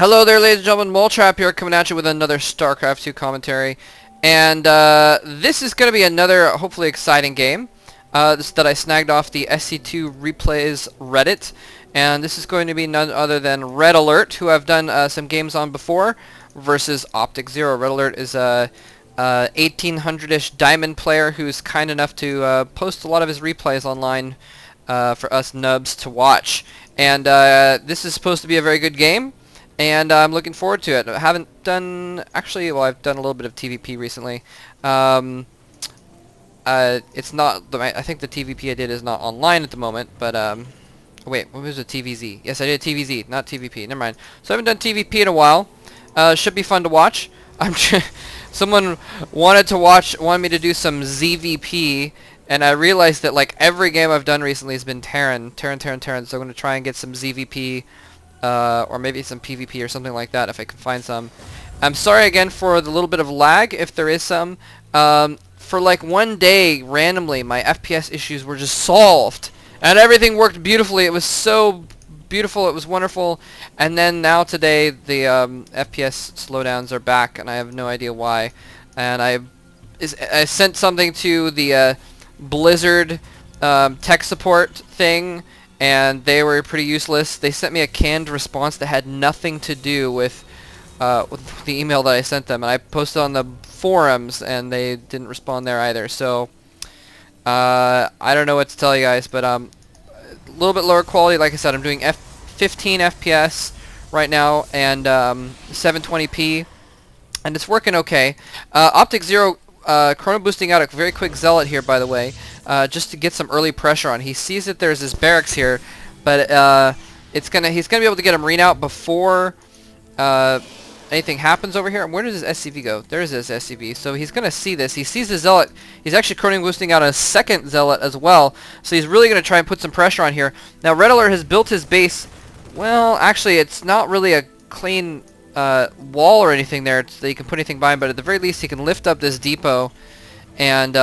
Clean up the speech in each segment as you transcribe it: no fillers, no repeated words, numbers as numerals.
Hello there, ladies and gentlemen. Moletrap here, coming at you with another Starcraft 2 commentary. And this is going to be another, hopefully, exciting game. That I snagged off the SC2 Replays Reddit. And this is going to be none other than RedAlert, who I've done some games on before, versus OpTiKzErO. RedAlert is a 1800-ish diamond player who's kind enough to post a lot of his replays online for us nubs to watch. And this is supposed to be a very good game. And I'm looking forward to it. I haven't done, actually, well, I've done a little bit of TvP recently. It's not, I think the TvP I did is not online at the moment, but, wait, what was it, TvZ? Yes, I did TvZ, not TvP, never mind. So I haven't done TvP in a while. Should be fun to watch. Someone wanted me to do some ZVP, and I realized that, like, every game I've done recently has been Terran, so I'm going to try and get some ZVP, or maybe some PvP or something like that if I can find some. I'm sorry again for the little bit of lag, if there is some. For like one day, randomly, my FPS issues were just solved, and everything worked beautifully. It was so beautiful, it was wonderful, and then now today, the FPS slowdowns are back, and I have no idea why. And I sent something to the Blizzard tech support thing, and they were pretty useless. They sent me a canned response that had nothing to do with the email that I sent them, and I posted on the forums, and they didn't respond there either. So I don't know what to tell you guys, but a little bit lower quality. Like I said, I'm doing 15 FPS right now, and 720p, and it's working okay. OpTiKzErO chrono boosting out a very quick zealot here, by the way, just to get some early pressure on. He sees that there's this barracks here, but he's gonna be able to get a marine out before anything happens over here. And where does his SCV go? There's his SCV. So he's gonna see this. He sees the zealot. He's actually chrono boosting out a second zealot as well. So he's really gonna try and put some pressure on here. Now RedAlert has built his base. Well, actually, it's not really a clean wall or anything there that you can put anything behind, but at the very least he can lift up this depot and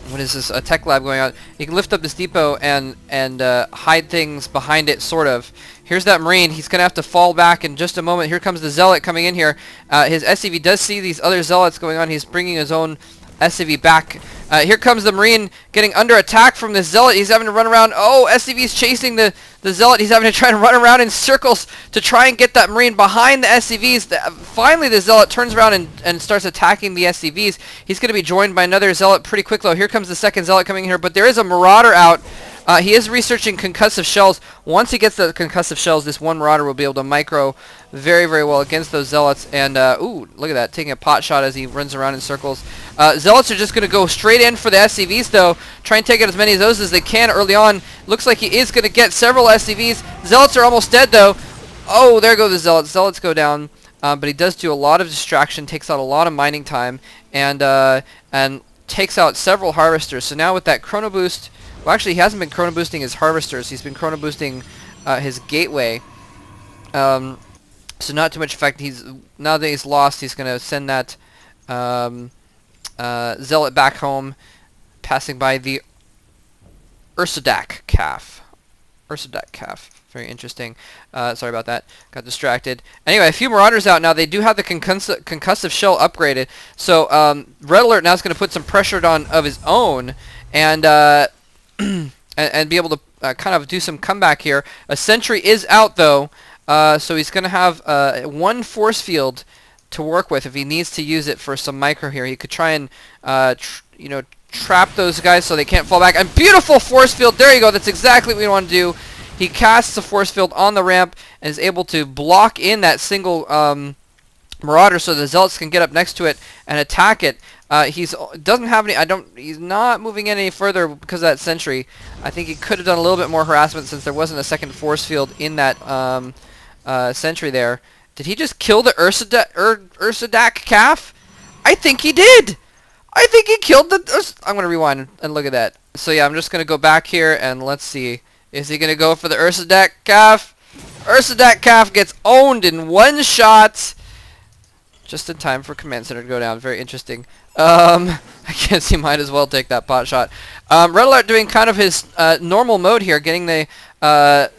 what is this, a tech lab going on? You can lift up this depot and hide things behind it, sort of. Here's that marine. He's gonna have to fall back in just a moment. Here comes the zealot coming in here. His SCV does see these other zealots going on. He's bringing his own SCV back. Here comes the marine getting under attack from this zealot. He's having to run around. Oh, SCV's chasing the zealot. He's having to try and run around in circles to try and get that marine behind the SCVs. Finally, the zealot turns around and starts attacking the SCVs. He's going to be joined by another zealot pretty quick, though. Here comes the second zealot coming in here, but there is a marauder out. He is researching concussive shells. Once he gets the concussive shells, this one marauder will be able to micro very, very well against those zealots. And, ooh, look at that, taking a pot shot as he runs around in circles. Zealots are just going to go straight in for the SCVs, though. Try and take out as many of those as they can early on. Looks like he is going to get several SCVs. Zealots are almost dead, though. Oh, there go the zealots. Zealots go down. But he does do a lot of distraction, takes out a lot of mining time, and takes out several harvesters. So now with that chrono boost... Well, actually, he hasn't been chrono boosting his harvesters. He's been chrono boosting his gateway. So not too much effect. Now that he's lost, he's going to send that zealot back home, passing by the Ursadak calf. Very interesting. Sorry about that. Got distracted. Anyway, a few marauders out now. They do have the concussive shell upgraded. So RedAlert now is going to put some pressure on of his own, and and be able to kind of do some comeback here. A sentry is out, though, so he's going to have one force field to work with if he needs to use it for some micro here. He could try and trap those guys so they can't fall back. And beautiful force field. There you go. That's exactly what we want to do. He casts a force field on the ramp and is able to block in that single marauder so the zealots can get up next to it and attack it. He's not moving in any further because of that sentry. I think he could have done a little bit more harassment since there wasn't a second force field in that sentry there. Did he just kill the Ursadak calf? I think he did. I think he killed the... I'm going to rewind and look at that. So yeah, I'm just going to go back here and let's see. Is he going to go for the Ursadak calf? Ursadak calf gets owned in one shot. Just in time for Command Center to go down. Very interesting. I guess he might as well take that pot shot. RedAlert doing kind of his normal mode here, getting the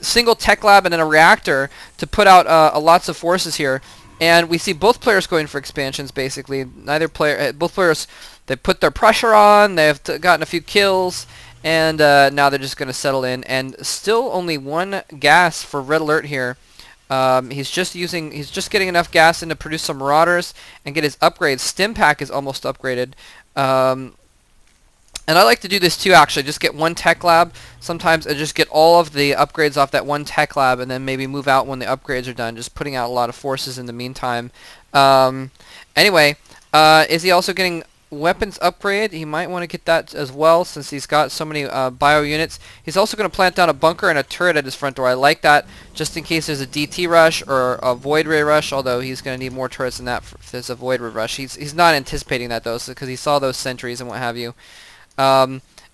single tech lab and then a reactor to put out lots of forces here. And we see both players going for expansions, basically. Both players, they put their pressure on, they've gotten a few kills, and now they're just going to settle in. And still only one gas for RedAlert here. He's just getting enough gas in to produce some Marauders and get his upgrades. Stim pack is almost upgraded. And I like to do this too, actually. Just get one tech lab sometimes and just get all of the upgrades off that one tech lab and then maybe move out when the upgrades are done, just putting out a lot of forces in the meantime. Anyway, is he also getting weapons upgrade? He might want to get that as well since he's got so many bio units. He's also going to plant down a bunker and a turret at his front door. I like that just in case there's a DT rush or a void ray rush, although he's going to need more turrets than that if there's a void ray rush. He's not anticipating that though, because he saw those sentries and what have you.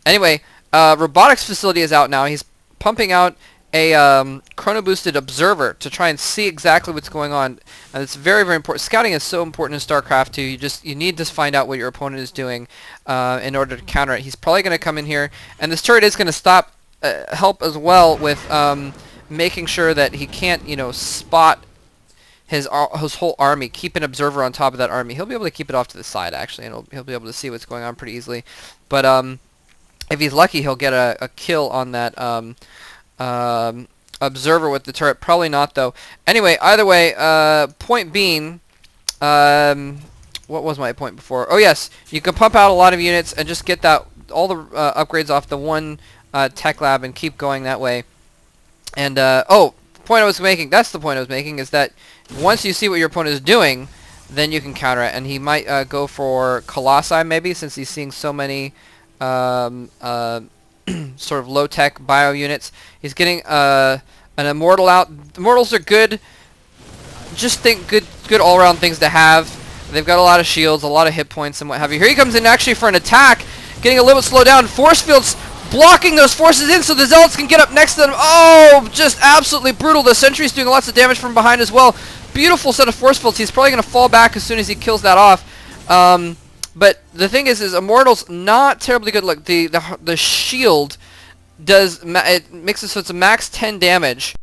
Anyway, robotics facility is out now. He's pumping out a chrono boosted observer to try and see exactly what's going on, and it's very, very important. Scouting is so important in StarCraft 2. You need to find out what your opponent is doing in order to counter it. He's probably going to come in here, and this turret is going to help as well with making sure that he can't, spot his whole army. Keep an observer on top of that army. He'll be able to keep it off to the side actually, and he'll be able to see what's going on pretty easily. But if he's lucky, he'll get a kill on that observer with the turret. Probably not though. Anyway, either way, point being, what was my point before? Oh yes, you can pump out a lot of units and just get all the upgrades off the one tech lab and keep going that way. And oh, point I was making, that's the point I was making, is that once you see what your opponent is doing, then you can counter it. And he might go for Colossi maybe, since he's seeing so many sort of low-tech bio units. He's getting an Immortal out. Immortals are good. Just think good all-around things to have. They've got a lot of shields, a lot of hit points, and what have you. Here he comes in actually for an attack, getting a little bit slowed down. Force fields blocking those forces in so the Zealots can get up next to them. Oh, just absolutely brutal. The Sentry's doing lots of damage from behind as well. Beautiful set of force fields. He's probably going to fall back as soon as he kills that off. But the thing is Immortal's not terribly good. Look, the shield it makes it so it's a max 10 damage.